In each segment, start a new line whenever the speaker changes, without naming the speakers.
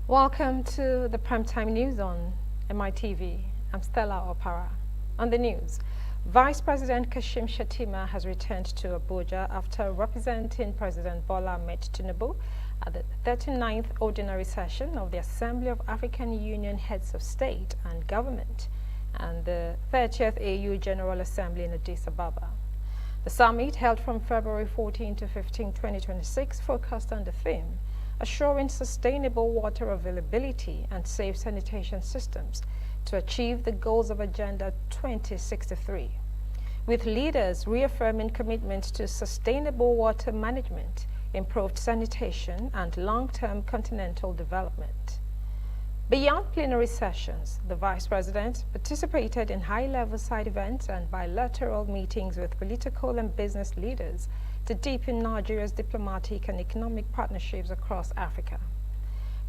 Welcome to the Primetime News on Mitv. I'm Stella Opara. On the news, Vice President Kashim Shettima has returned to Abuja after representing President Bola Ahmed Tinubu at the 39th Ordinary Session of the Assembly of African Union Heads of State and Government and the 30th AU General Assembly in Addis Ababa. The summit, held from February 14 to 15, 2026, focused on the theme assuring sustainable water availability and safe sanitation systems to achieve the goals of Agenda 2063, with leaders reaffirming commitments to sustainable water management, improved sanitation, and long-term continental development. Beyond plenary sessions, the Vice President participated in high-level side events and bilateral meetings with political and business leaders to deepen Nigeria's diplomatic and economic partnerships across Africa.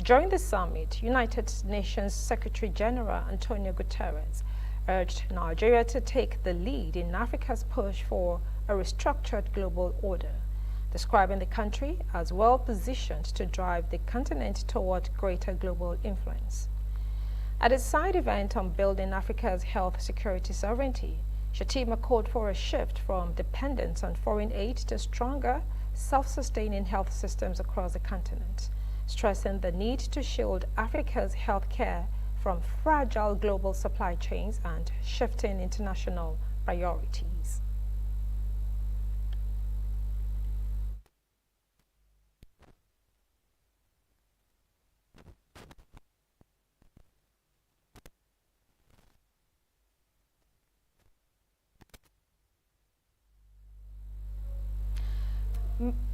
During the summit, United Nations Secretary-General Antonio Guterres urged Nigeria to take the lead in Africa's push for a restructured global order, describing the country as well-positioned to drive the continent toward greater global influence. At a side event on building Africa's health security sovereignty, Shettima called for a shift from dependence on foreign aid to stronger, self-sustaining health systems across the continent, stressing the need to shield Africa's health care from fragile global supply chains and shifting international priorities.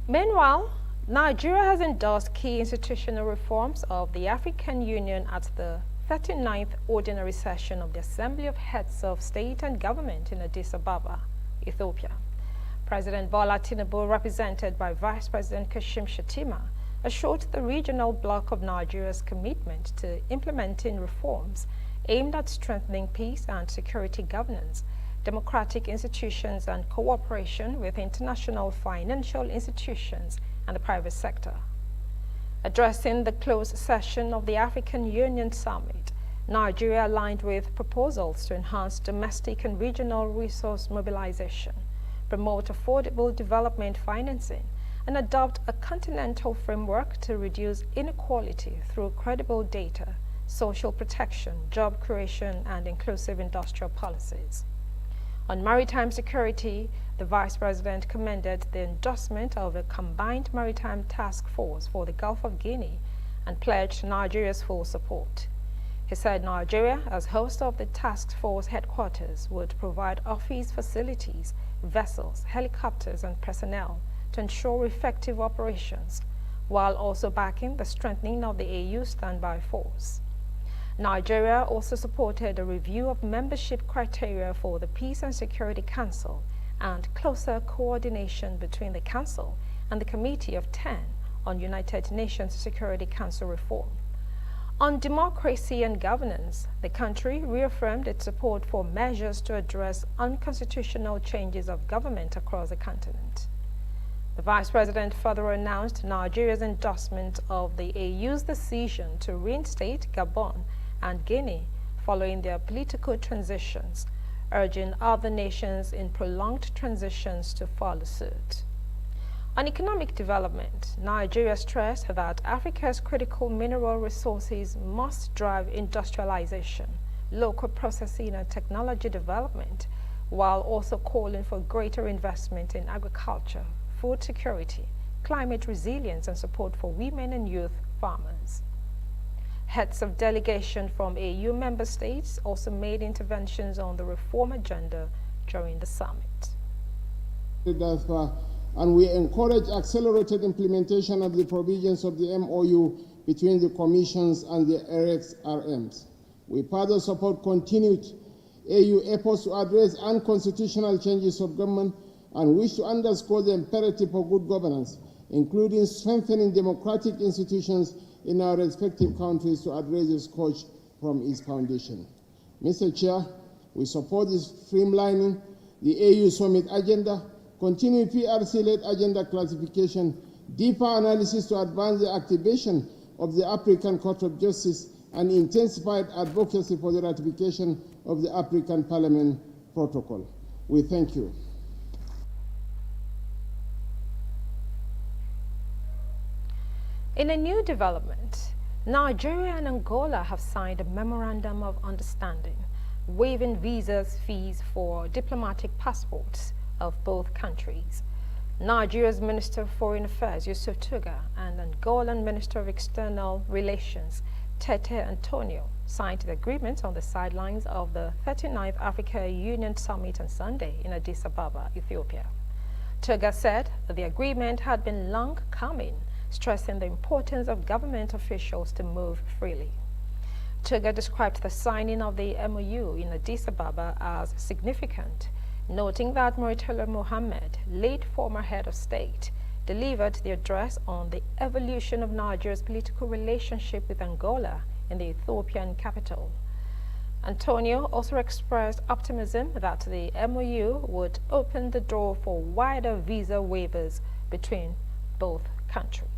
Meanwhile, Nigeria has endorsed key institutional reforms of the African Union at the 39th Ordinary Session of the Assembly of Heads of State and Government in Addis Ababa, Ethiopia. President Bola Tinubu, represented by Vice President Kashim Shettima, assured the regional bloc of Nigeria's commitment to implementing reforms aimed at strengthening peace and security governance, democratic institutions, and cooperation with international financial institutions and the private sector. Addressing the closed session of the African Union Summit, Nigeria aligned with proposals to enhance domestic and regional resource mobilization, promote affordable development financing, and adopt a continental framework to reduce inequality through credible data, social protection, job creation, and inclusive industrial policies. On maritime security, the Vice President commended the endorsement of a combined maritime task force for the Gulf of Guinea and pledged Nigeria's full support. He said Nigeria, as host of the task force headquarters, would provide office facilities, vessels, helicopters, and personnel to ensure effective operations, while also backing the strengthening of the AU standby force. Nigeria also supported a review of membership criteria for the Peace and Security Council and closer coordination between the Council and the Committee of 10 on United Nations Security Council reform. On democracy and governance, the country reaffirmed its support for measures to address unconstitutional changes of government across the continent. The Vice President further announced Nigeria's endorsement of the AU's decision to reinstate Gabon and Guinea following their political transitions, urging other nations in prolonged transitions to follow suit. On economic development, Nigeria stressed that Africa's critical mineral resources must drive industrialization, local processing, and technology development, while also calling for greater investment in agriculture, food security, climate resilience, and support for women and youth farmers. Heads of delegation from AU member states also made interventions on the reform agenda during the summit.
And we encourage accelerated implementation of the provisions of the MOU between the Commissions and the RXRMs. We further support continued AU efforts to address unconstitutional changes of government and wish to underscore the imperative for good governance, including strengthening democratic institutions in our respective countries to address the scourge from its foundation. Mr. Chair, we support this streamlining the AU Summit agenda, continued PRC-led agenda classification, deeper analysis to advance the activation of the African Court of Justice and intensified advocacy for the ratification of the African Parliament Protocol. We thank you.
In a new development, Nigeria and Angola have signed a memorandum of understanding, waiving visas fees for diplomatic passports of both countries. Nigeria's Minister of Foreign Affairs, Yusuf Tuga, and Angolan Minister of External Relations, Tete Antonio, signed the agreement on the sidelines of the 39th Africa Union Summit on Sunday in Addis Ababa, Ethiopia. Tuga said that the agreement had been long coming, stressing the importance of government officials to move freely. Tuga described the signing of the MOU in Addis Ababa as significant, noting that Murtala Mohammed, late former head of state, delivered the address on the evolution of Nigeria's political relationship with Angola in the Ethiopian capital. Antonio also expressed optimism that the MOU would open the door for wider visa waivers between both countries.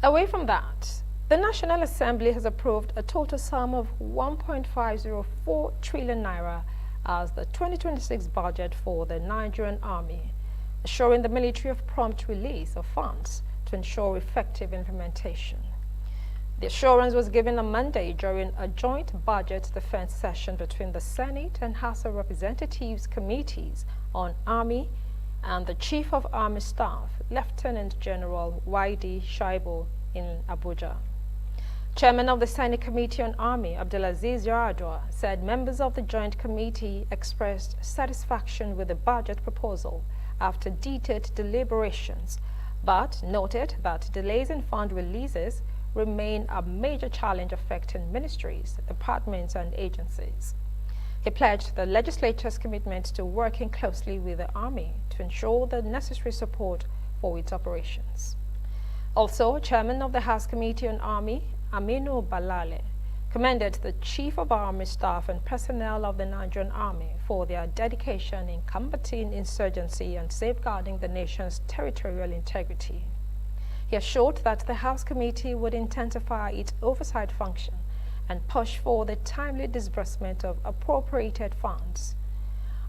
Away from that, the National Assembly has approved a total sum of 1.504 trillion naira as the 2026 budget for the Nigerian Army, assuring the military of prompt release of funds to ensure effective implementation. The assurance was given on Monday during a joint budget defense session between the Senate and House of Representatives Committees on Army and the Chief of Army Staff, Lieutenant General Y.D. Shaibu, in Abuja. Chairman of the Senate Committee on Army, Abdulaziz Yaradua, said members of the Joint Committee expressed satisfaction with the budget proposal after detailed deliberations, but noted that delays in fund releases remain a major challenge affecting ministries, departments, and agencies. He pledged the legislature's commitment to working closely with the Army to ensure the necessary support for its operations. Also, Chairman of the House Committee on Army, Aminu Balale, commended the Chief of Army Staff and personnel of the Nigerian Army for their dedication in combating insurgency and safeguarding the nation's territorial integrity. He assured that the House Committee would intensify its oversight function and push for the timely disbursement of appropriated funds.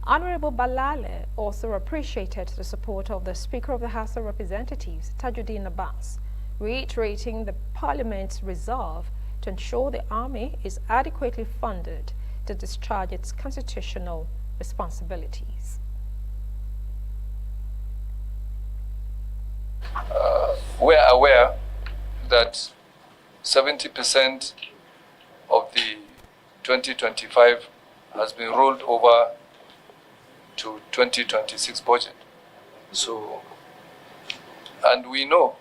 Honorable Balale also appreciated the support of the Speaker of the House of Representatives, Tajuddin Abbas, reiterating the Parliament's resolve to ensure the Army is adequately funded to discharge its constitutional responsibilities.
We are aware that 70% of the 2025 has been rolled over to 2026 budget. So, and we know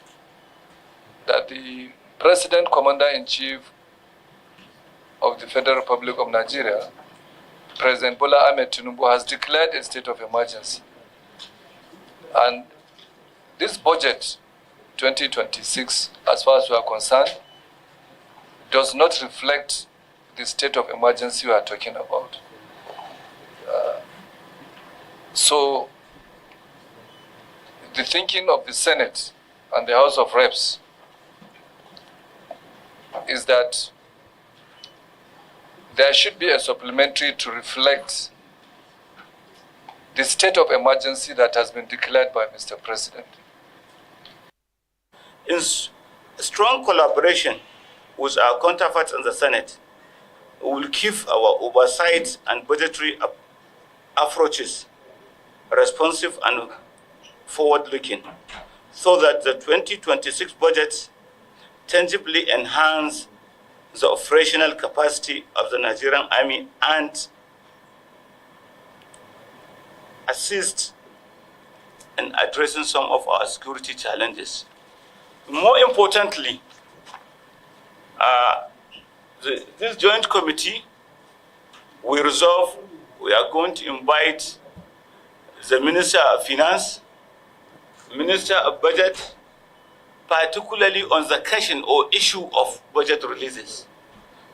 that the President Commander-in-Chief of the Federal Republic of Nigeria, President Bola Ahmed Tinubu, has declared a state of emergency. And this budget, 2026, as far as we are concerned, does not reflect the state of emergency we are talking about. So, the thinking of the Senate and the House of Reps is that there should be a supplementary to reflect the state of emergency that has been declared by Mr. President.
In strong collaboration with our counterparts in the Senate, we will keep our oversight and budgetary approaches responsive and forward-looking, so that the 2026 budget tangibly enhance the operational capacity of the Nigerian Army and assist in addressing some of our security challenges. More importantly, this joint committee, we resolve we are going to invite the Minister of Finance, Minister of Budget, particularly on the question or issue of budget releases.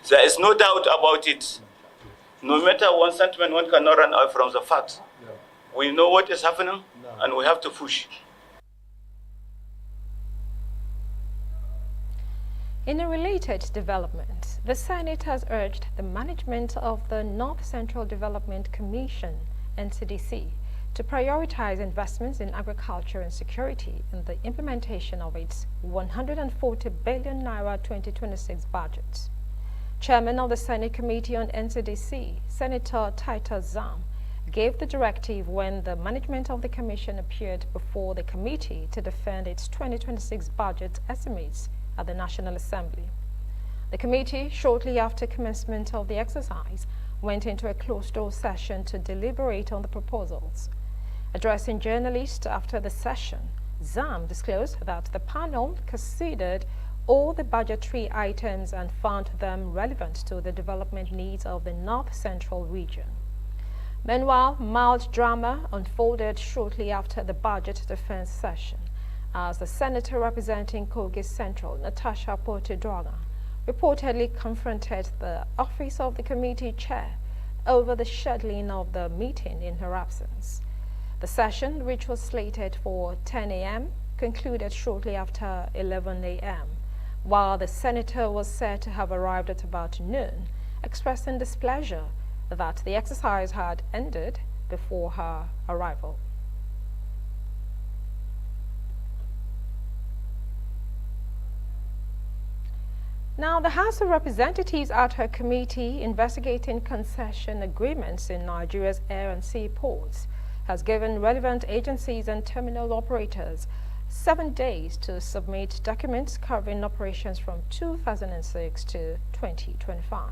There is no doubt about it. No matter one sentiment, one cannot run away from the facts. We know what is happening, and we have to push.
In a related development, the Senate has urged the management of the North Central Development Commission, NCDC, to prioritize investments in agriculture and security in the implementation of its 140 billion naira 2026 budget. Chairman of the Senate Committee on NCDC, Senator Titus Zam, gave the directive when the management of the commission appeared before the committee to defend its 2026 budget estimates at the National Assembly. The committee, shortly after commencement of the exercise, went into a closed-door session to deliberate on the proposals. Addressing journalists after the session, Zam disclosed that the panel considered all the budgetary items and found them relevant to the development needs of the North Central region. Meanwhile, mild drama unfolded shortly after the budget defense session, as the senator representing Kogi Central, Natasha Portedwaga, reportedly confronted the office of the committee chair over the scheduling of the meeting in her absence. The session, which was slated for 10 a.m., concluded shortly after 11 a.m., while the senator was said to have arrived at about noon, expressing displeasure that the exercise had ended before her arrival. Now, the House of Representatives at her committee investigating concession agreements in Nigeria's air and sea ports has given relevant agencies and terminal operators 7 days to submit documents covering operations from 2006 to 2025.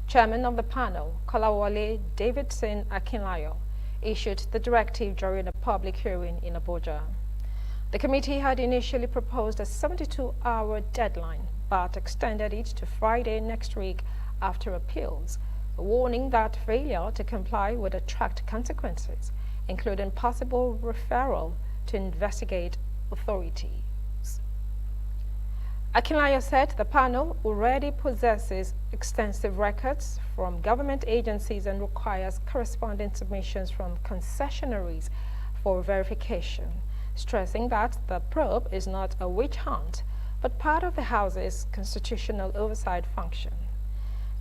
Chairman of the panel, Kolawole Davidson Akinlayo, issued the directive during a public hearing in Abuja. The committee had initially proposed a 72-hour deadline, but extended it to Friday next week after appeals, warning that failure to comply would attract consequences, including possible referral to investigate authorities. Akinlayo said the panel already possesses extensive records from government agencies and requires corresponding submissions from concessionaries for verification, stressing that the probe is not a witch hunt, but part of the House's constitutional oversight function.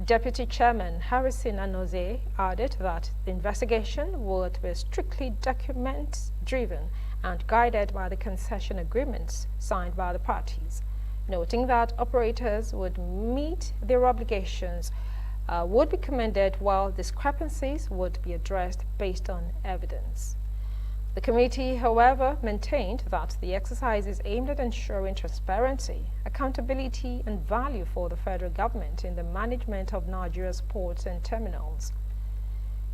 Deputy Chairman Harrison Anoze added that the investigation would be strictly document-driven and guided by the concession agreements signed by the parties, noting that operators would meet their obligations would be commended, while discrepancies would be addressed based on evidence. The committee, however, maintained that the exercise is aimed at ensuring transparency, accountability, and value for the federal government in the management of Nigeria's ports and terminals.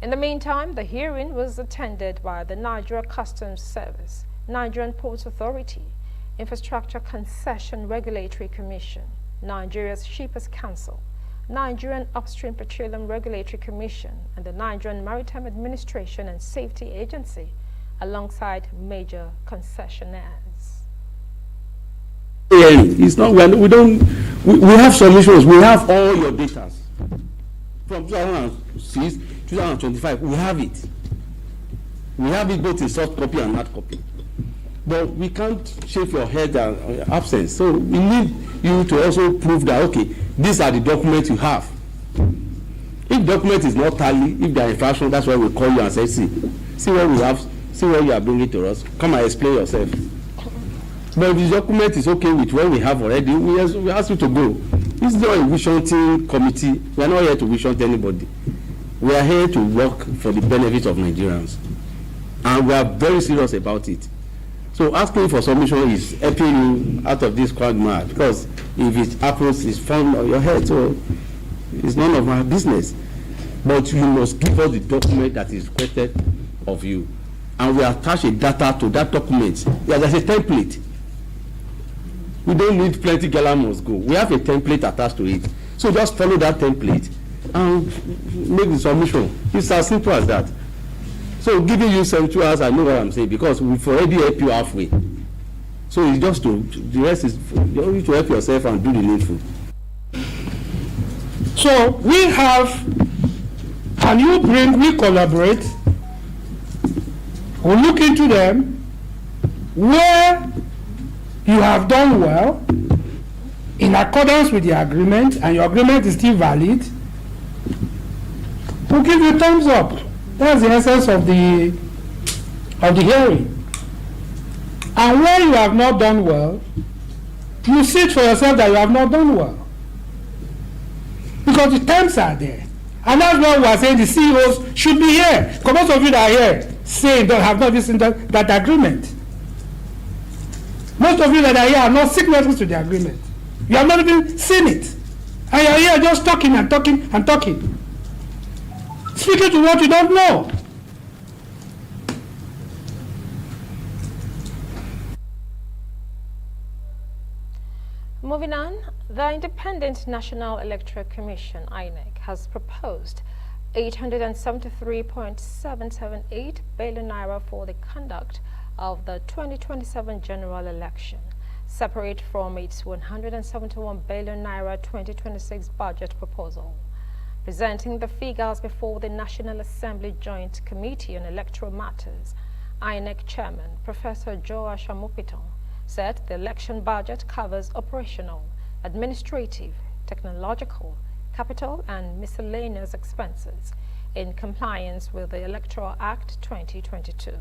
In the meantime, the hearing was attended by the Nigeria Customs Service, Nigerian Ports Authority, Infrastructure Concession Regulatory Commission, Nigeria's Shippers Council, Nigerian Upstream Petroleum Regulatory Commission, and the Nigerian Maritime Administration and Safety Agency, alongside major concessionaires.
It's not. We have submissions. We have all your data from 2006, 2025. We have it. We have it both in soft copy and hard copy. But we can't shake your head and absence. So we need you to also prove that, okay, these are the documents you have. If document is not tally, if they are infraction, that's why we call you and say, see what we have. See what you are bringing to us. Come and explain yourself. But if the document is okay with what we have already, we ask you to go. This is not a vision committee. We are not here to vision anybody. We are here to work for the benefit of Nigerians. And we are very serious about it. So asking for submission is helping you out of this quagmire, because if it happens, it's found on your head. So it's none of my business. But you must give us the document that is requested of you. And we attach a data to that document. Yeah, there's a template. We don't need plenty gala must go. We have a template attached to it. So just follow that template and make the submission. It's as simple as that. So giving you 72 hours, I know what I'm saying, because we've already helped you halfway. So it's just the rest is you need to help yourself and do the needful.
So we have, we collaborate. We'll look into them where you have done well, in accordance with the agreement, and your agreement is still valid, we'll give you thumbs up. That's the essence of the hearing. And when you have not done well, you see it for yourself that you have not done well. Because the terms are there. And that's why we are saying the CEOs should be here. Because most of you that are here saying that have not listened to that agreement. Most of you that are here are not signatories to the agreement. You have not even seen it. And you are here just talking and talking and talking. Speaking to what you don't know.
Moving on, the Independent National Electoral Commission, INEC, has proposed 873.778 billion naira for the conduct of the 2027 general election, separate from its 171 billion naira 2026 budget proposal. Presenting the figures before the National Assembly Joint Committee on Electoral Matters, INEC Chairman Professor Joash Amopiton said the election budget covers operational, administrative, technological, capital and miscellaneous expenses in compliance with the Electoral Act 2022.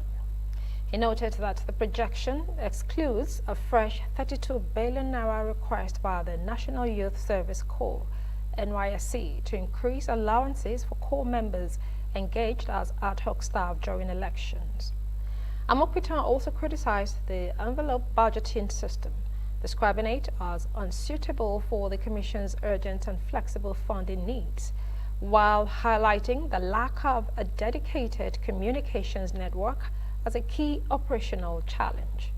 He noted that the projection excludes a fresh 32 billion naira request by the National Youth Service Corps, NYSC, to increase allowances for corps members engaged as ad hoc staff during elections. Amopitan also criticized the envelope budgeting system, describing it as unsuitable for the Commission's urgent and flexible funding needs, while highlighting the lack of a dedicated communications network as a key operational challenge.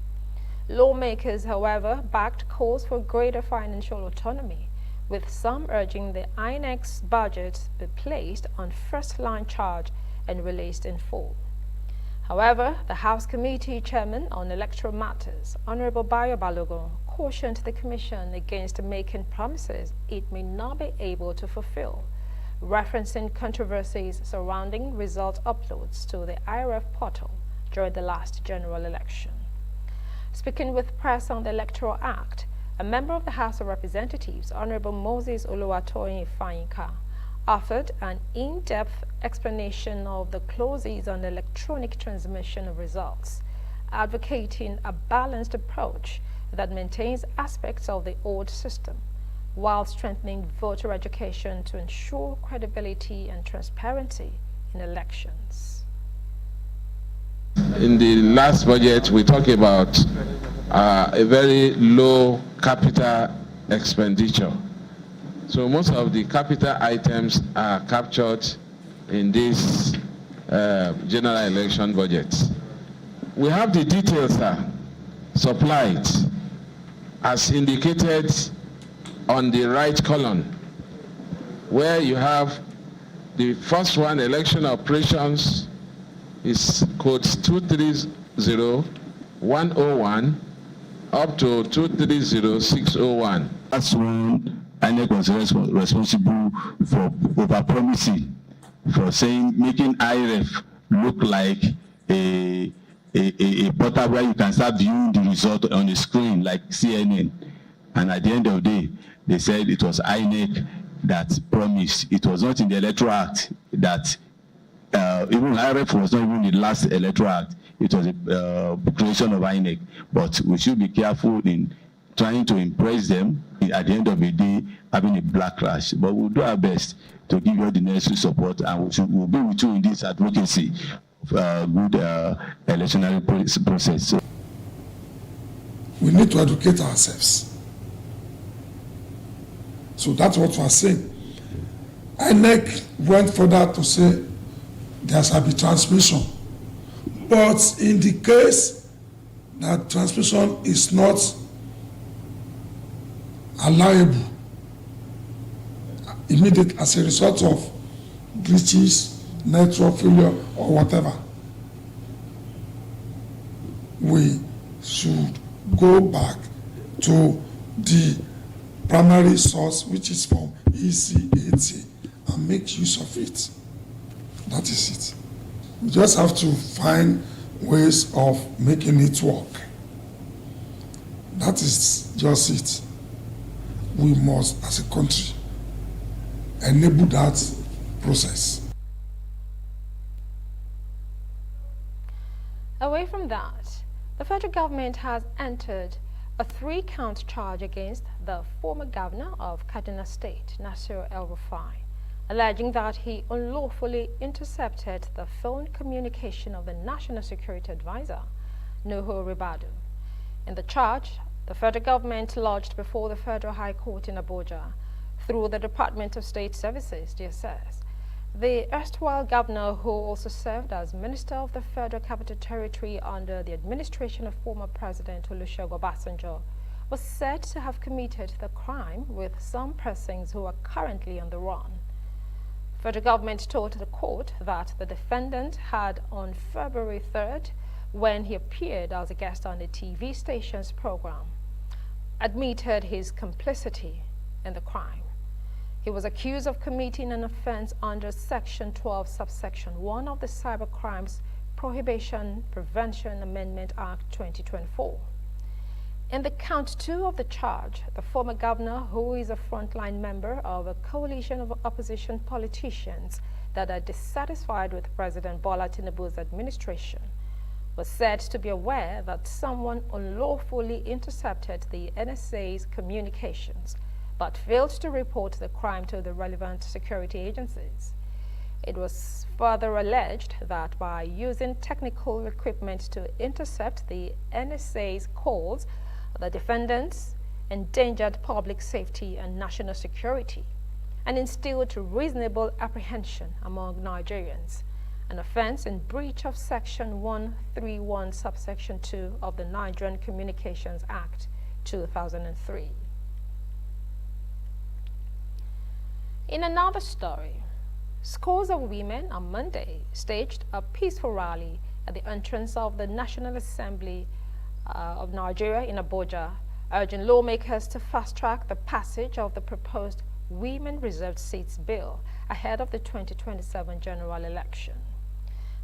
Lawmakers, however, backed calls for greater financial autonomy, with some urging the INEC's budget be placed on first-line charge and released in full. However, the House Committee Chairman on Electoral Matters, Honorable Bayo Balogun, cautioned the Commission against making promises it may not be able to fulfill, referencing controversies surrounding result uploads to the IRF portal during the last general election. Speaking with press on the Electoral Act, a member of the House of Representatives, Honorable Moses Oluwatoyin Ifayinka, offered an in-depth explanation of the clauses on electronic transmission of results, advocating a balanced approach that maintains aspects of the old system, while strengthening voter education to ensure credibility and transparency in elections.
In the last budget, we talked about a very low capital expenditure. So most of the capital items are captured in this general election budget. We have the details supplied as indicated on the right column, where you have the first one, election operations, is codes 230-101 up to 230-601.
That's when INEC was responsible for over-promising, for saying, making IRF look like a portal where you can start viewing the result on the screen like CNN. And at the end of the day, they said it was INEC that promised. It was not in the Electoral Act that even IRF was not even the last Electoral Act. It was a creation of INEC. But we should be careful in trying to impress them, at the end of the day, having a backlash. But we'll do our best to give you the necessary support, and we'll be with you in this advocacy of good electoral process. So
we need to educate ourselves. So that's what we're saying. INEC went further to say there shall be transmission. But in the case that transmission is not allowable immediately as a result of glitches, network failure, or whatever, we should go back to the primary source, which is from ECAT, and make use of it. That is it. We just have to find ways of making it work. That is just it. we must, as a country, enable that process.
Away from that, the federal government has entered a 3-count charge against the former governor of Kaduna State, Nasir El-Rufai, alleging that he unlawfully intercepted the phone communication of the National Security Advisor, Nuhu Ribadu. In the charge, the federal government lodged before the Federal High Court in Abuja through the Department of State Services, DSS, the erstwhile governor, who also served as Minister of the Federal Capital Territory under the administration of former President Olusegun Obasanjo, was said to have committed the crime with some persons who are currently on the run. The federal government told the court that the defendant had on February 3rd, when he appeared as a guest on the TV station's program, admitted his complicity in the crime. He was accused of committing an offense under Section 12, subsection 1 of the Cybercrimes Prohibition Prevention Amendment Act 2024. In the count 2 of the charge, the former governor, who is a frontline member of a coalition of opposition politicians that are dissatisfied with President Bola Tinubu's administration, was said to be aware that someone unlawfully intercepted the NSA's communications, but failed to report the crime to the relevant security agencies. It was further alleged that by using technical equipment to intercept the NSA's calls, the defendants endangered public safety and national security and instilled reasonable apprehension among Nigerians, an offense in breach of Section 131, subsection 2 of the Nigerian Communications Act 2003. In another story, scores of women on Monday staged a peaceful rally at the entrance of the National Assembly of Nigeria in Abuja, urging lawmakers to fast-track the passage of the proposed Women Reserved Seats Bill ahead of the 2027 general election.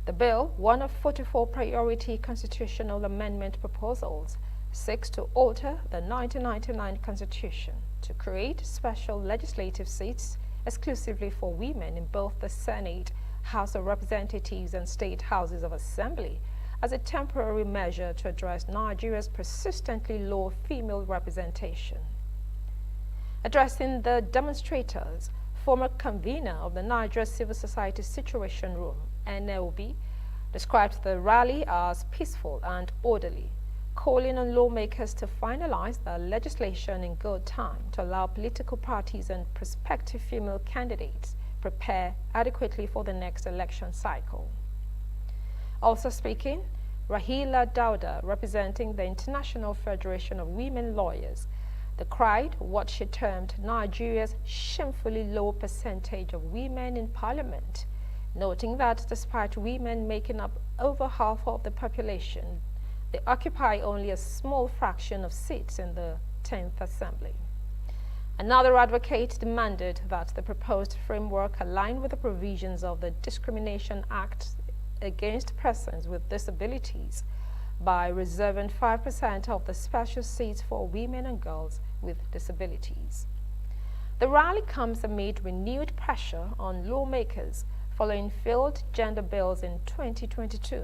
The bill, one of 44 priority constitutional amendment proposals, seeks to alter the 1999 Constitution to create special legislative seats exclusively for women in both the Senate, House of Representatives, and State Houses of Assembly as a temporary measure to address Nigeria's persistently low female representation. Addressing the demonstrators, former convener of the Nigeria Civil Society Situation Room, NLB, described the rally as peaceful and orderly, calling on lawmakers to finalize the legislation in good time to allow political parties and prospective female candidates prepare adequately for the next election cycle. Also speaking, Rahila Dauda, representing the International Federation of Women Lawyers, decried what she termed Nigeria's shamefully low percentage of women in parliament, noting that despite women making up over half of the population, they occupy only a small fraction of seats in the 10th Assembly. Another advocate demanded that the proposed framework align with the provisions of the Discrimination Act against persons with disabilities by reserving 5% of the special seats for women and girls with disabilities. The rally comes amid renewed pressure on lawmakers following failed gender bills in 2022,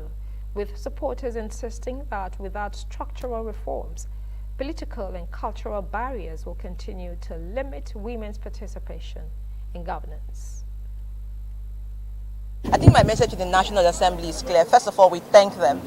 with supporters insisting that without structural reforms, political and cultural barriers will continue to limit women's participation in governance.
I think my message to the National Assembly is clear. First of all, we thank them.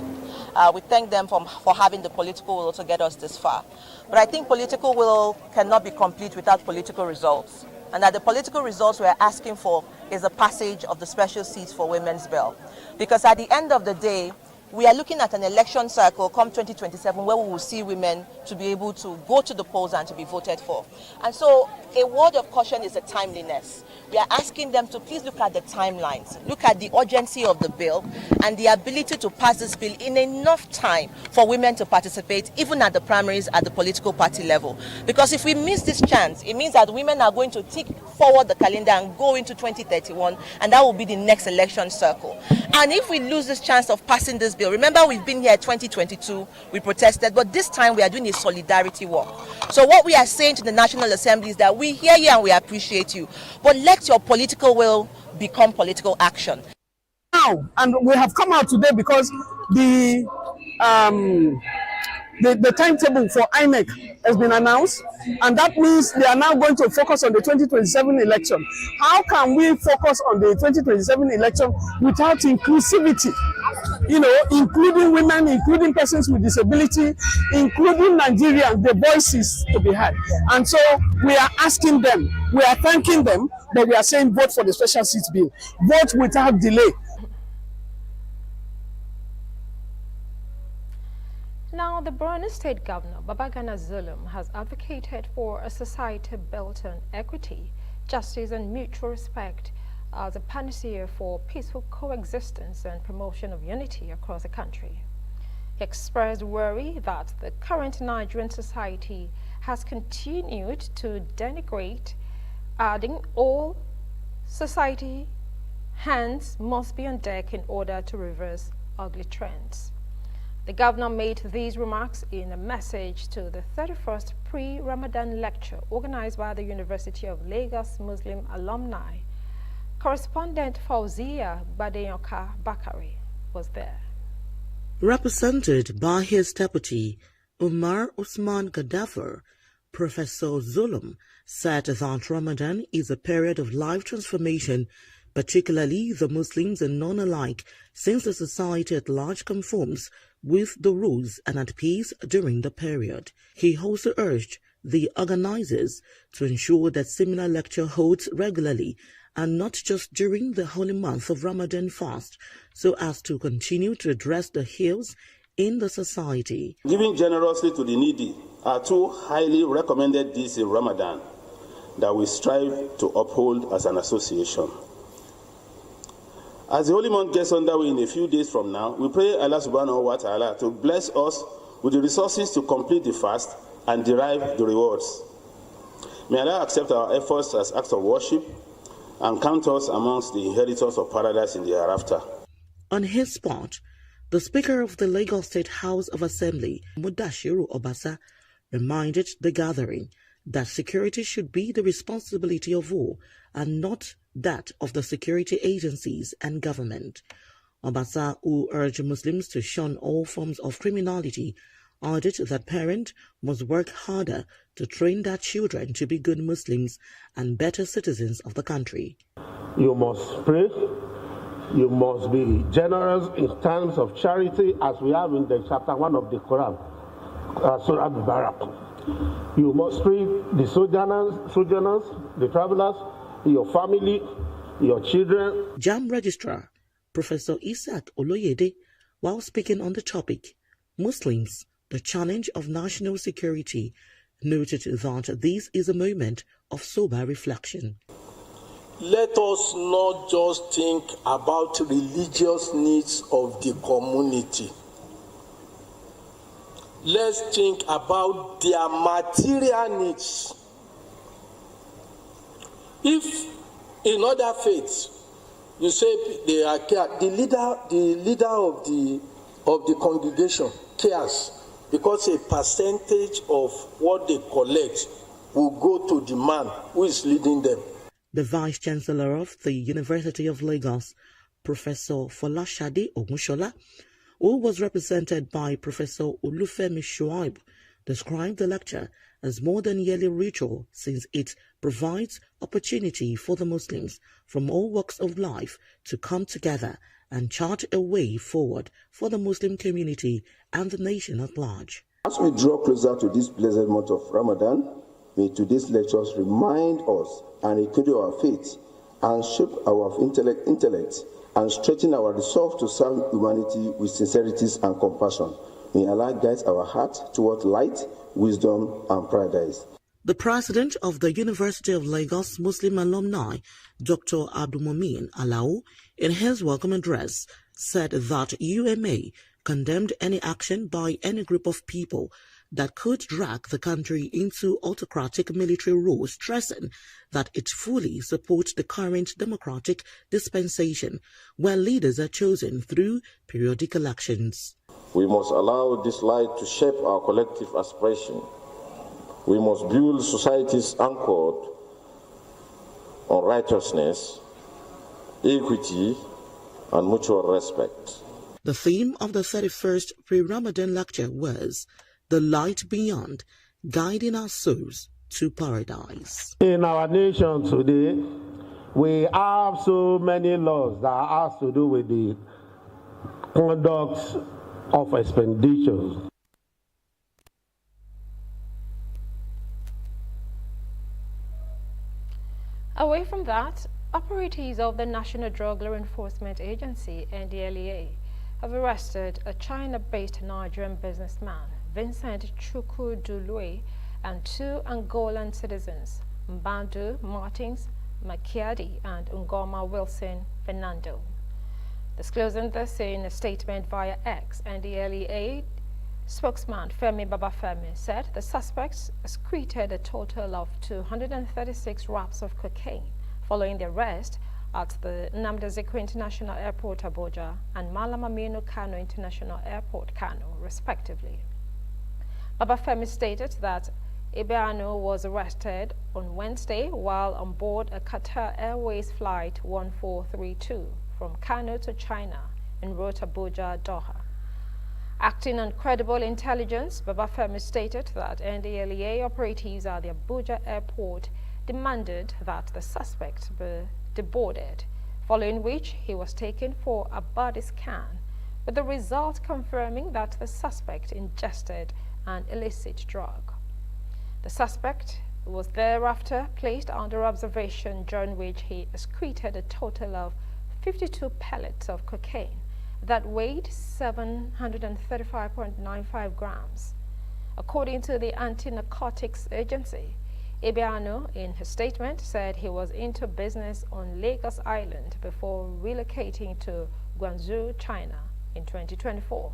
We thank them for having the political will to get us this far. But I think political will cannot be complete without political results. And that the political results we are asking for is the passage of the special seats for women's bill. Because at the end of the day, we are looking at an election cycle come 2027 where we will see women to be able to go to the polls and to be voted for. And so a word of caution is the timeliness. We are asking them to please look at the timelines, look at the urgency of the bill and the ability to pass this bill in enough time for women to participate, even at the primaries at the political party level. Because if we miss this chance, it means that women are going to tick forward the calendar and go into 2031, and that will be the next election cycle. And if we lose this chance of passing this this bill. Remember, we've been here 2022, we protested, but this time we are doing a solidarity walk. So what we are saying to the National Assembly is that we hear you and we appreciate you, but let your political will become political action.
Now, and we have come out today because the timetable for INEC has been announced, and that means they are now going to focus on the 2027 election. How can we focus on the 2027 election without inclusivity? You know, including women, including persons with disability, including Nigerians, the voices to be heard. And so we are asking them, we are thanking them, but we are saying vote for the special seats bill. Vote without delay.
Now, the Borno State Governor, Babagana Zulum, has advocated for a society built on equity, justice and mutual respect as a panacea for peaceful coexistence and promotion of unity across the country. He expressed worry that the current Nigerian society has continued to denigrate, adding all society hands must be on deck in order to reverse ugly trends. The governor made these remarks in a message to the 31st pre-Ramadan lecture organized by the University of Lagos Muslim alumni. Correspondent Fauzia Badeyoka Bakari was there.
Represented by his deputy, Umar Usman Gaddafi, Professor Zulum said that Ramadan is a period of life transformation, particularly the Muslims and none alike, since the society at large conforms with the rules and at peace during the period. He also urged the organizers to ensure that similar lecture holds regularly and not just during the holy month of Ramadan fast, so as to continue to address the ills in the society.
Giving generously to the needy are two highly recommended deeds in Ramadan that we strive to uphold as an association. As the holy month gets underway in a few days from now, we pray Allah subhanahu wa ta'ala to bless us with the resources to complete the fast and derive the rewards. May Allah accept our efforts as acts of worship and count us amongst the inheritors of paradise in the hereafter.
On his part, the Speaker of the Lagos State House of Assembly, Mudashiru Obasa, reminded the gathering that security should be the responsibility of all and not that of the security agencies and government. Obasa, who urged Muslims to shun all forms of criminality, added that parents must work harder to train their children to be good Muslims and better citizens of the country.
You must pray. You must be generous in terms of charity, as we have in the chapter 1 of the Quran, Surah Al-Barak. You must treat the sojourners, the travelers, your family, your children.
JAM Registrar Professor Isaac Oloyede, while speaking on the topic, Muslims, the challenge of national security, noted that this is a moment of sober reflection.
Let us not just think about religious needs of the community. Let's think about their material needs. If in other faiths you say they are care, the leader of the congregation cares, because a percentage of what they collect will go to the man who is leading them.
The Vice Chancellor of the University of Lagos, Professor Folashade Ogunshola, who was represented by Professor Olufemi Shuaib, described the lecture as more than yearly ritual since it provides opportunity for the Muslims from all walks of life to come together and chart a way forward for the Muslim community and the nation at large.
As we draw closer to this blessed month of Ramadan, may today's lectures remind us and rekindle our faith and shape our intellect and strengthen our resolve to serve humanity with sincerity and compassion. May Allah guide our heart toward light, wisdom, and paradise.
The president of the University of Lagos Muslim alumni, Dr. Abdulmumin Alao, in his welcome address, said that UMA condemned any action by any group of people that could drag the country into autocratic military rule, stressing that it fully supports the current democratic dispensation where leaders are chosen through periodic elections.
We must allow this light to shape our collective aspiration. We must build societies anchored on righteousness, equity, and mutual respect.
The theme of the 31st pre-Ramadan lecture was "The Light Beyond, Guiding Our Souls to Paradise."
In our nation today, we have so many laws that has to do with the conduct of expenditures.
Away from that, operatives of the National Drug Law Enforcement Agency, NDLEA, have arrested a China-based Nigerian businessman, Vincent Chukudulue, and 2 Angolan citizens, Mbandu Martins Makiadi and Ngoma Wilson Fernando. Disclosing this in a statement via X, NDLEA spokesman Femi Babafemi said the suspects excreted a total of 236 wraps of cocaine following the arrest at the Nnamdi Azikiwe International Airport, Abuja, and Malam Aminu Kano International Airport, Kano, respectively. Babafemi stated that Ibeano was arrested on Wednesday while on board a Qatar Airways flight 1432 from Kano to China en route Abuja, Doha. Acting on credible intelligence, Babafemi stated that NDLEA operatives at the Abuja airport demanded that the suspect be deboarded, following which he was taken for a body scan, with the result confirming that the suspect ingested an illicit drug. The suspect was thereafter placed under observation, during which he excreted a total of 52 pellets of cocaine that weighed 735.95 grams. According to the Anti-Narcotics Agency, Ibiano, in his statement, said he was into business on Lagos Island before relocating to Guangzhou, China in 2024.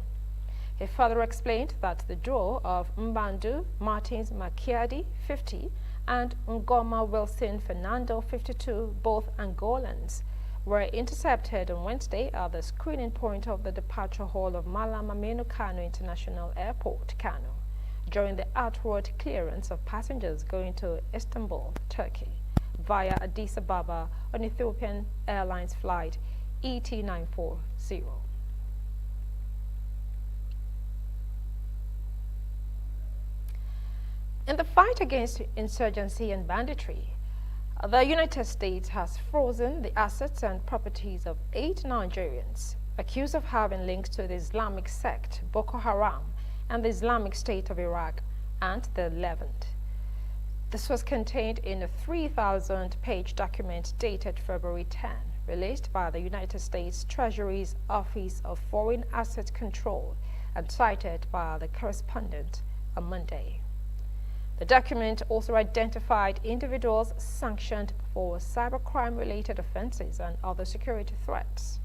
He further explained that the duo of Mbandu Martins Makiadi, 50, and Ngoma Wilson Fernando, 52, both Angolans, were intercepted on Wednesday at the screening point of the departure hall of Malam Aminu Kano International Airport, Kano, during the outward clearance of passengers going to Istanbul, Turkey, via Addis Ababa on Ethiopian Airlines flight ET940. In the fight against insurgency and banditry, the United States has frozen the assets and properties of 8 Nigerians accused of having links to the Islamic sect Boko Haram and the Islamic State of Iraq and the Levant. This was contained in a 3,000-page document dated February 10, released by the United States Treasury's Office of Foreign Asset Control and cited by the correspondent on Monday. The document also identified individuals sanctioned for cybercrime-related offenses and other security threats.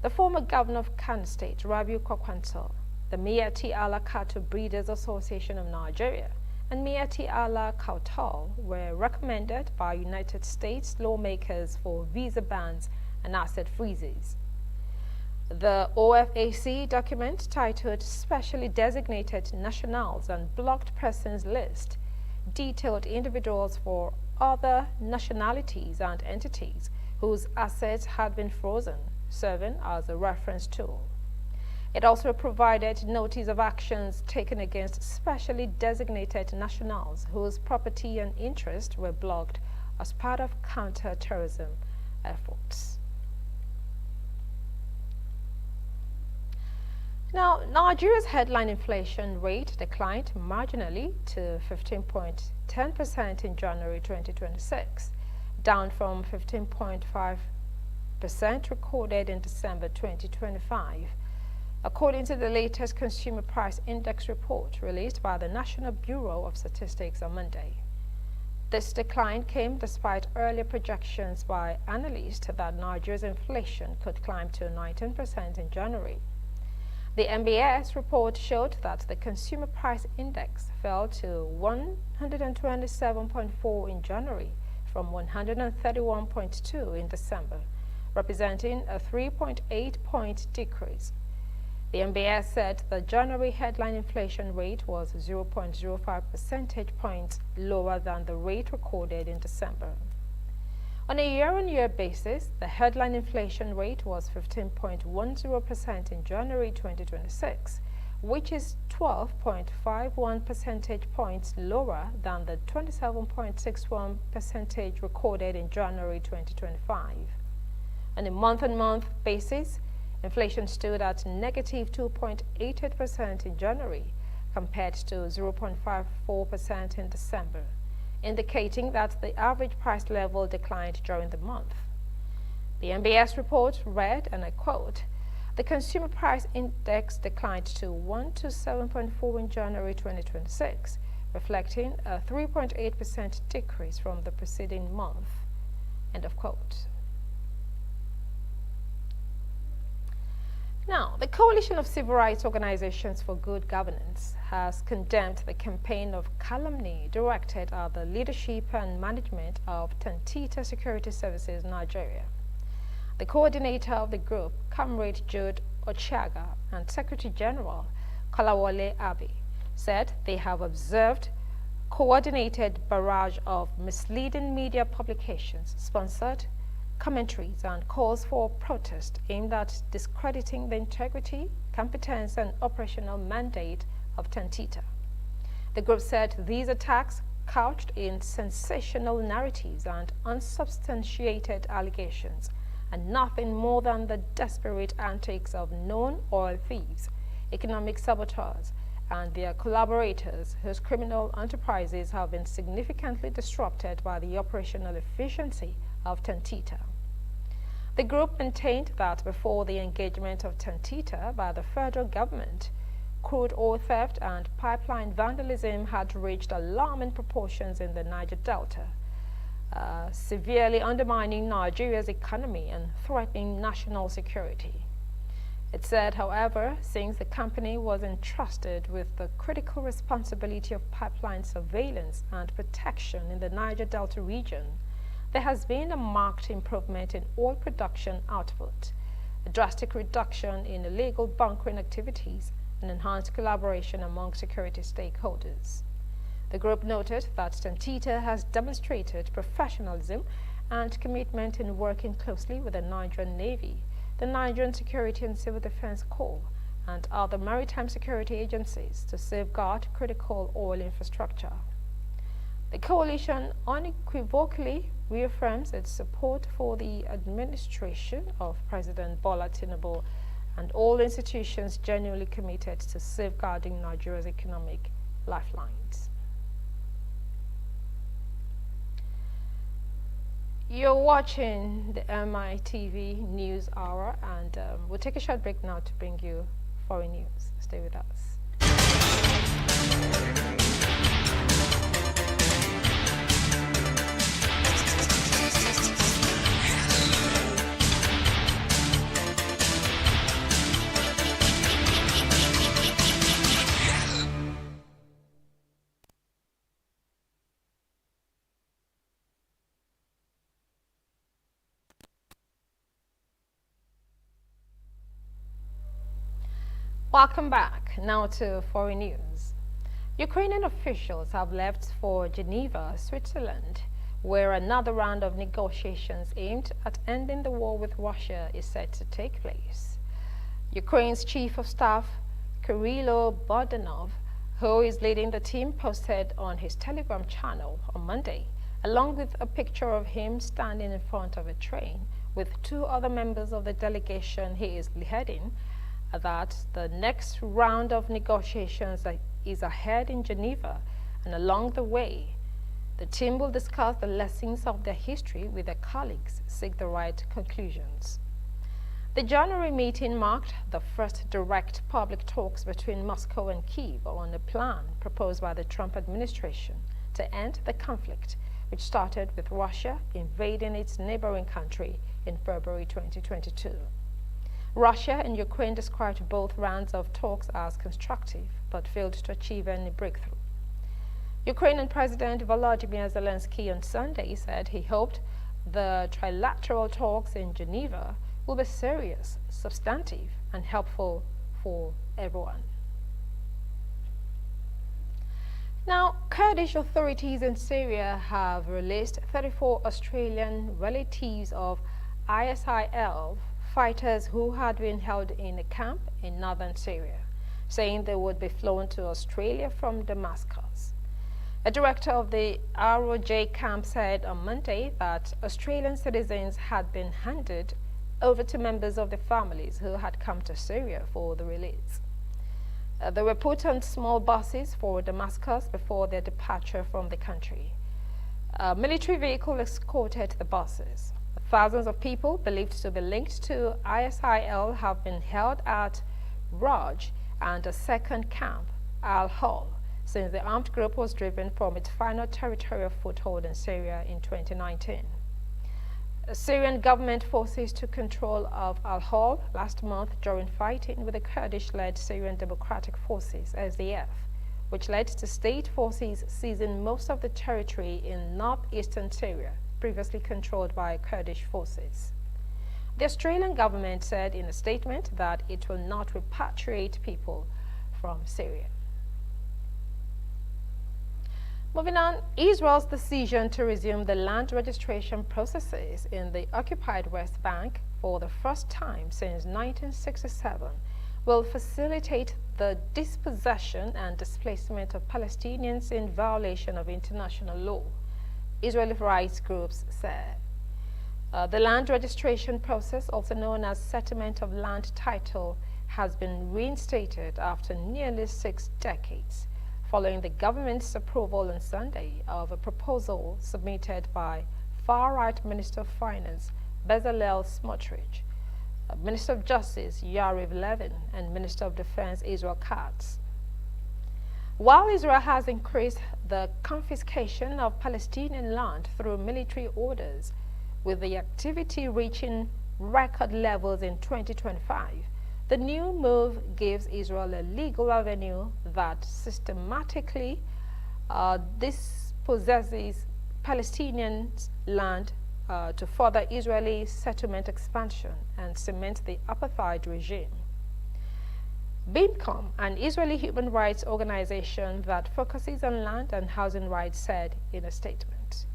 The former governor of Kano State, Rabiu Kwakwanto, the Miyetti Allah Cattle Breeders Association of Nigeria, and Miyetti Allah Kautal were recommended by United States lawmakers for visa bans and asset freezes. The OFAC document, titled Specially Designated Nationals and Blocked Persons List, detailed individuals for other nationalities and entities whose assets had been frozen, serving as a reference tool. It also provided notice of actions taken against specially designated nationals whose property and interest were blocked as part of counter-terrorism efforts. Now, Nigeria's headline inflation rate declined marginally to 15.10% in January 2026, down from 15.5% recorded in December 2025, according to the latest Consumer Price Index report released by the National Bureau of Statistics on Monday. This decline came despite earlier projections by analysts that Nigeria's inflation could climb to 19% in January. The MBS report showed that the consumer price index fell to 127.4 in January from 131.2 in December, representing a 3.8-point decrease. The MBS said the January headline inflation rate was 0.05 percentage points lower than the rate recorded in December. On a year-on-year basis, the headline inflation rate was 15.10% in January 2026, which is 12.51 percentage points lower than the 27.61 percentage recorded in January 2025. On a month-on-month basis, inflation stood at negative 2.88% in January compared to 0.54% in December, indicating that the average price level declined during the month. The MBS report read, and I quote, "The consumer price index declined to 127.4 in January 2026, reflecting a 3.8% decrease from the preceding month." End of quote. Now, the Coalition of Civil Rights Organizations for Good Governance has condemned the campaign of calumny directed at the leadership and management of Tantita Security Services Nigeria. The coordinator of the group, Comrade Jude Ochiaga, and Secretary General Kolawole Abi, said they have observed coordinated barrage of misleading media publications, sponsored commentaries and calls for protest aimed at discrediting the integrity, competence, and operational mandate of Tantita. The group said these attacks, couched in sensational narratives and unsubstantiated allegations, are nothing more than the desperate antics of known oil thieves, economic saboteurs, and their collaborators whose criminal enterprises have been significantly disrupted by the operational efficiency of Tantita. The group maintained that before the engagement of Tantita by the federal government, crude oil theft and pipeline vandalism had reached alarming proportions in the Niger Delta, severely undermining Nigeria's economy and threatening national security. It said, however, since the company was entrusted with the critical responsibility of pipeline surveillance and protection in the Niger Delta region, there has been a marked improvement in oil production output, a drastic reduction in illegal bunkering activities, and enhanced collaboration among security stakeholders. The group noted that Tantita has demonstrated professionalism and commitment in working closely with the Nigerian Navy, the Nigerian Security and Civil Defense Corps, and other maritime security agencies to safeguard critical oil infrastructure. The coalition unequivocally reaffirms its support for the administration of President Bola Tinubu and all institutions genuinely committed to safeguarding Nigeria's economic lifelines. You're watching the MITV News Hour, and we'll take a short break now to bring you foreign news. Stay with us. Welcome back. Now to foreign news. Ukrainian officials have left for Geneva, Switzerland, where another round of negotiations aimed at ending the war with Russia is set to take place. Ukraine's Chief of Staff, Kirilo Bodanov, who is leading the team, posted on his Telegram channel on Monday, along with a picture of him standing in front of a train with two other members of the delegation he is heading, that the next round of negotiations is ahead in Geneva, and along the way, the team will discuss the lessons of their history with their colleagues, seek the right conclusions. The January meeting marked the first direct public talks between Moscow and Kyiv on a plan proposed by the Trump administration to end the conflict, which started with Russia invading its neighboring country in February 2022. Russia and Ukraine described both rounds of talks as constructive, but failed to achieve any breakthrough. Ukrainian President Volodymyr Zelensky on Sunday said he hoped the trilateral talks in Geneva will be serious, substantive, and helpful for everyone. Now, Kurdish authorities in Syria have released 34 Australian relatives of ISIL fighters who had been held in a camp in northern Syria, saying they would be flown to Australia from Damascus. A director of the ROJ camp said on Monday that Australian citizens had been handed over to members of their families who had come to Syria for the release. They were put on small buses for Damascus before their departure from the country. A military vehicle escorted the buses. Thousands of people believed to be linked to ISIL have been held at Raj and a second camp, Al-Hol, since the armed group was driven from its final territorial foothold in Syria in 2019. Syrian government forces took control of Al-Hol last month during fighting with the Kurdish-led Syrian Democratic Forces, SDF, which led to state forces seizing most of the territory in northeastern Syria, previously controlled by Kurdish forces. The Australian government said in a statement that it will not repatriate people from Syria. Moving on, Israel's decision to resume the land registration processes in the occupied West Bank for the first time since 1967 will facilitate the dispossession and displacement of Palestinians in violation of international law, Israeli rights groups said. The land registration process, also known as settlement of land title, has been reinstated after nearly 6 decades, following the government's approval on Sunday of a proposal submitted by far-right Minister of Finance Bezalel Smotrich, Minister of Justice Yariv Levin, and Minister of Defense Israel Katz. While Israel has increased the confiscation of Palestinian land through military orders, with the activity reaching record levels in 2025, the new move gives Israel a legal avenue that systematically dispossesses Palestinian land to further Israeli settlement expansion and cement the apartheid regime. BIMCOM, an Israeli human rights organization that focuses on land and housing rights, said in a statement.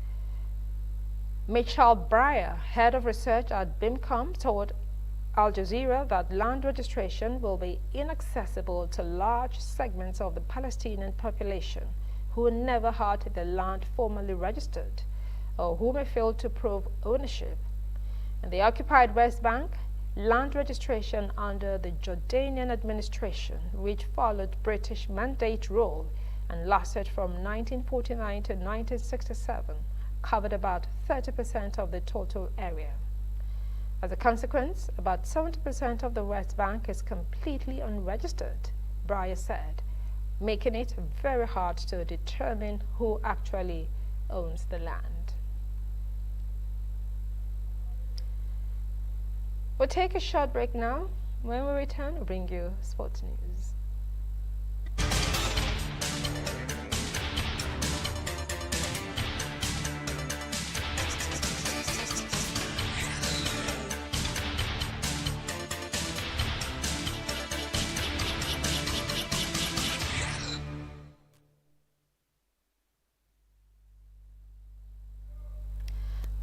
Michal Breyer, head of research at BIMCOM, told Al Jazeera that land registration will be inaccessible to large segments of the Palestinian population who never had their land formally registered or who may fail to prove ownership. In the occupied West Bank, land registration under the Jordanian administration, which followed British mandate rule and lasted from 1949 to 1967, covered about 30% of the total area. As a consequence, about 70% of the West Bank is completely unregistered, Breyer said, making it very hard to determine who actually owns the land. We'll take a short break now. When we return, we'll bring you sports news.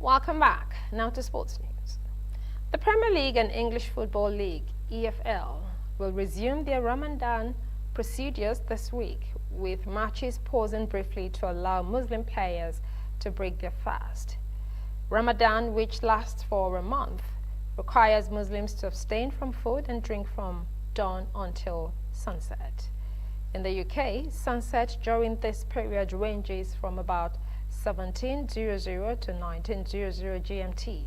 Welcome back. Now to sports news. The Premier League and English Football League, EFL, will resume their Ramadan procedures this week, with matches pausing briefly to allow Muslim players to break their fast. Ramadan, which lasts for a month, requires Muslims to abstain from food and drink from dawn until sunset. In the UK, sunset during this period ranges from about 17:00 to 19:00 GMT,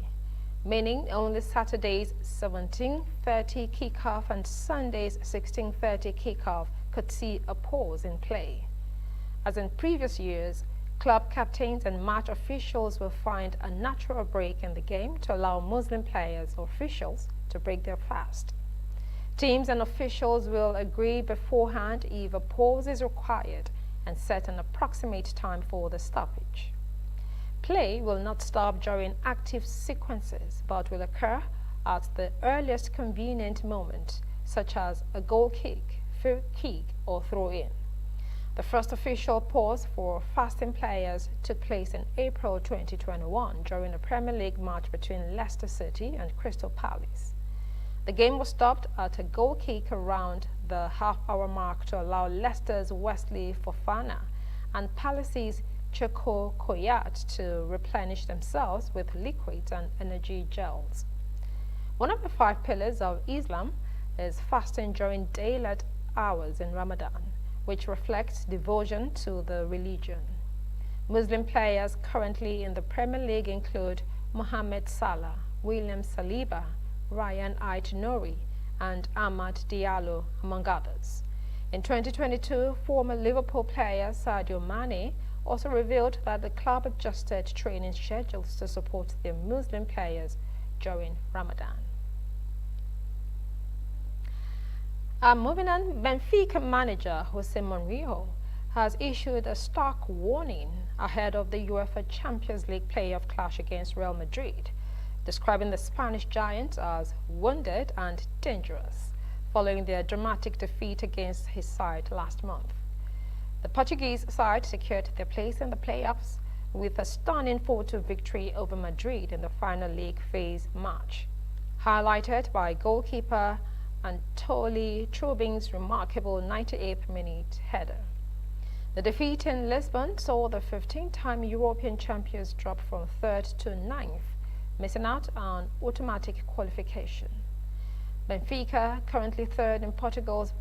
meaning only Saturday's 17:30 kickoff and Sunday's 16:30 kickoff could see a pause in play. As in previous years, club captains and match officials will find a natural break in the game to allow Muslim players or officials to break their fast. Teams and officials will agree beforehand if a pause is required and set an approximate time for the stoppage. Play will not stop during active sequences but will occur at the earliest convenient moment, such as a goal kick, free kick, or throw-in. The first official pause for fasting players took place in April 2021 during a Premier League match between Leicester City and Crystal Palace. The game was stopped at a goal kick around the half-hour mark to allow Leicester's Wesley Fofana and Palace's Choco Koyat to replenish themselves with liquids and energy gels. One of the 5 pillars of Islam is fasting during daylight hours in Ramadan, which reflects devotion to the religion. Muslim players currently in the Premier League include Mohamed Salah, William Saliba, Ryan Ait-Nouri, and Amad Diallo, among others. In 2022, former Liverpool player Sadio Mane also revealed that the club adjusted training schedules to support their Muslim players during Ramadan. Moving on, Benfica manager Jose Mourinho has issued a stark warning ahead of the UEFA Champions League playoff clash against Real Madrid, describing the Spanish giants as wounded and dangerous following their dramatic defeat against his side last month. The Portuguese side secured their place in the playoffs with a stunning 4-2 victory over Madrid in the final league phase match, highlighted by goalkeeper Antoli Trubin's remarkable 98th minute header. The defeat in Lisbon saw the 15-time European champions drop from 3rd to 9th, missing out on automatic qualification. Benfica, currently 3rd in Portugal's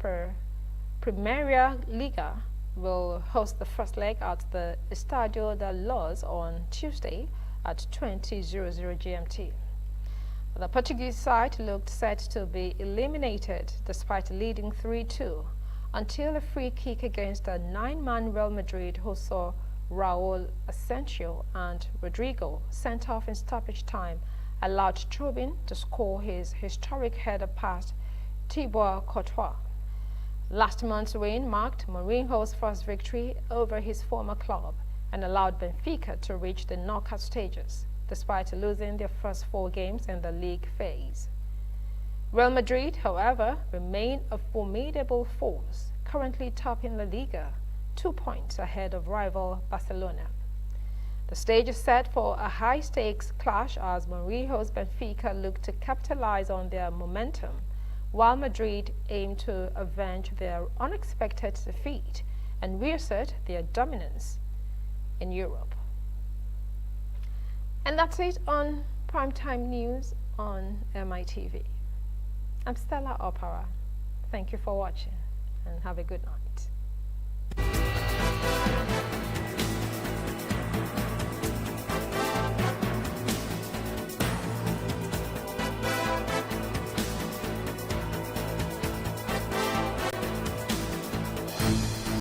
Primeira Liga, will host the first leg at the Estádio da Luz on Tuesday at 20:00 GMT. The Portuguese side looked set to be eliminated despite leading 3-2 until a free kick against a 9-man Real Madrid who saw Raul Asensio and Rodrigo sent off in stoppage time allowed Trubin to score his historic header past Thibaut Courtois. Last month's win marked Mourinho's first victory over his former club and allowed Benfica to reach the knockout stages, despite losing their first 4 games in the league phase. Real Madrid, however, remain a formidable force, currently topping La Liga, 2 points ahead of rival Barcelona. The stage is set for a high-stakes clash as Mourinho's Benfica look to capitalize on their momentum, while Madrid aim to avenge their unexpected defeat and reassert their dominance in Europe. And that's it on Primetime News on Mitv. I'm Stella Opera. Thank you for watching and have a good night.